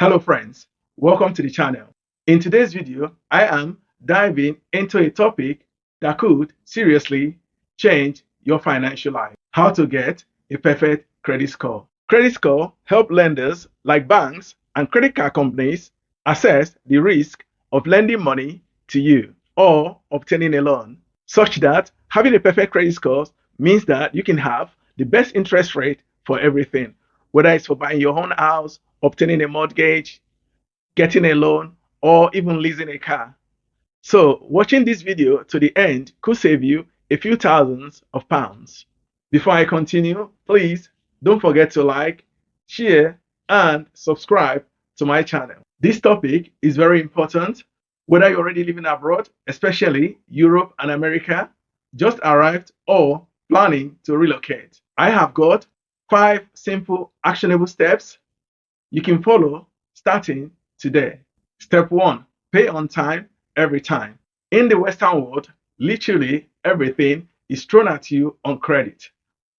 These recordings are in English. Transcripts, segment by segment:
Hello friends, welcome to the channel. In today's video, I am diving into a topic that could seriously change your financial life. How to get a perfect credit score. Credit score help lenders like banks and credit card companies assess the risk of lending money to you or obtaining a loan, such that having a perfect credit score means that you can have the best interest rate for everything, whether it's for buying your own house, obtaining a mortgage, getting a loan, or even leasing a car. So, watching this video to the end could save you a few thousands of pounds. Before I continue, please don't forget to like, share, and subscribe to my channel. This topic is very important, whether you're already living abroad, especially Europe and America, just arrived, or planning to relocate. I have got 5 simple actionable steps you can follow starting today. Step 1. Pay on time every time. In the Western world, literally everything is thrown at you on credit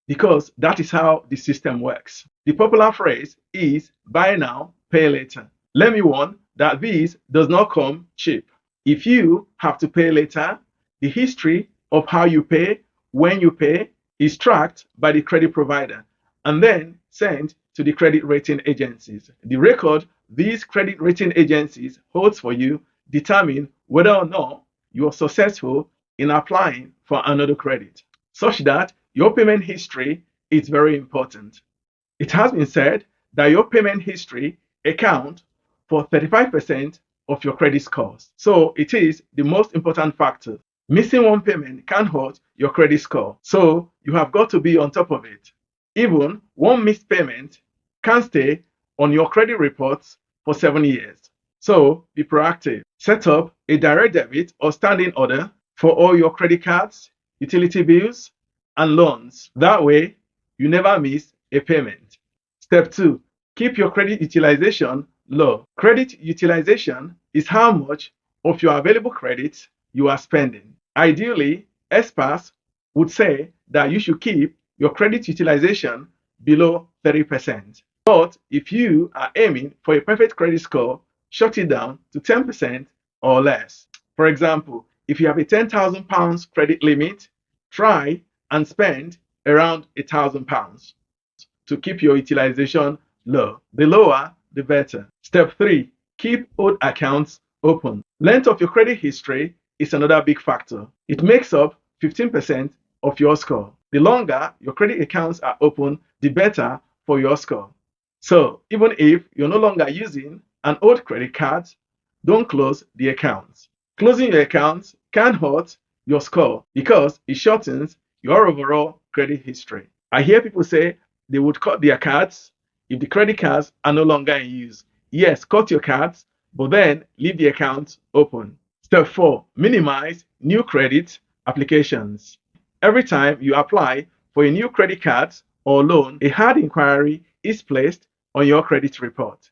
because that is how the system works. The popular phrase is buy now, pay later. Let me warn that this does not come cheap. If you have to pay later, the history of how you pay, when you pay, is tracked by the credit provider and then sent to the credit rating agencies. The record these credit rating agencies holds for you determine whether or not you are successful in applying for another credit, such that your payment history is very important. It has been said that your payment history accounts for 35% of your credit scores. So it is the most important factor. Missing one payment can hurt your credit score. So you have got to be on top of it. Even one missed payment can stay on your credit reports for 7 years. So be proactive. Set up a direct debit or standing order for all your credit cards, utility bills, and loans. That way, you never miss a payment. Step 2. Keep your credit utilization low. Credit utilization is how much of your available credit you are spending. Ideally, experts would say that you should keep your credit utilization below 30%. But if you are aiming for a perfect credit score, shut it down to 10% or less. For example, if you have a £10,000 credit limit, try and spend around £1,000 to keep your utilization low. The lower, the better. Step 3. Keep old accounts open. Length of your credit history is another big factor. It makes up 15% of your score. The longer your credit accounts are open, the better for your score. So even if you're no longer using an old credit card, don't close the accounts. Closing your accounts can hurt your score because it shortens your overall credit history. I hear people say they would cut their cards if the credit cards are no longer in use. Yes, cut your cards, but then leave the account open. Step 4. Minimize new credit applications. Every time you apply for a new credit card or loan, a hard inquiry is placed on your credit report.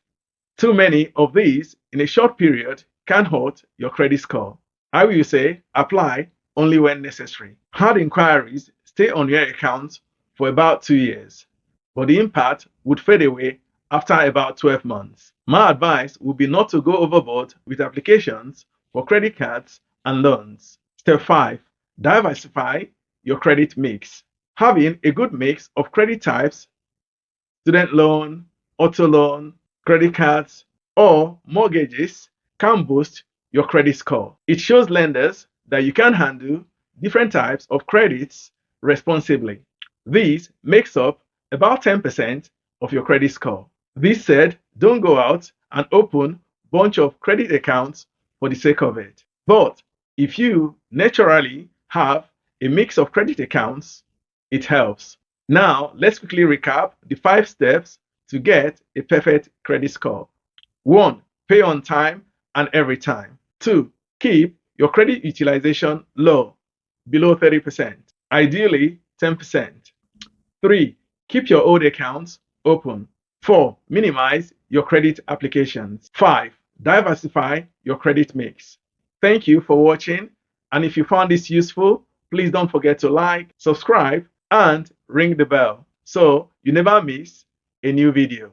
Too many of these in a short period can hurt your credit score. I will say apply only when necessary. Hard inquiries stay on your account for about 2 years, but the impact would fade away after about 12 months. My advice would be not to go overboard with applications for credit cards and loans. Step 5. Diversify your credit mix. Having a good mix of credit types, student loan, auto loan, credit cards, or mortgages can boost your credit score. It shows lenders that you can handle different types of credits responsibly. This makes up about 10% of your credit score. This said, don't go out and open a bunch of credit accounts for the sake of it. But if you naturally have a mix of credit accounts, it helps. Now, let's quickly recap the 5 steps to get a perfect credit score. 1. Pay on time and every time. 2. Keep your credit utilization low, below 30%, ideally 10%. 3. Keep your old accounts open. 4. Minimize your credit applications. 5. Diversify your credit mix. Thank you for watching, and if you found this useful, please don't forget to like, subscribe, and ring the bell so you never miss a new video.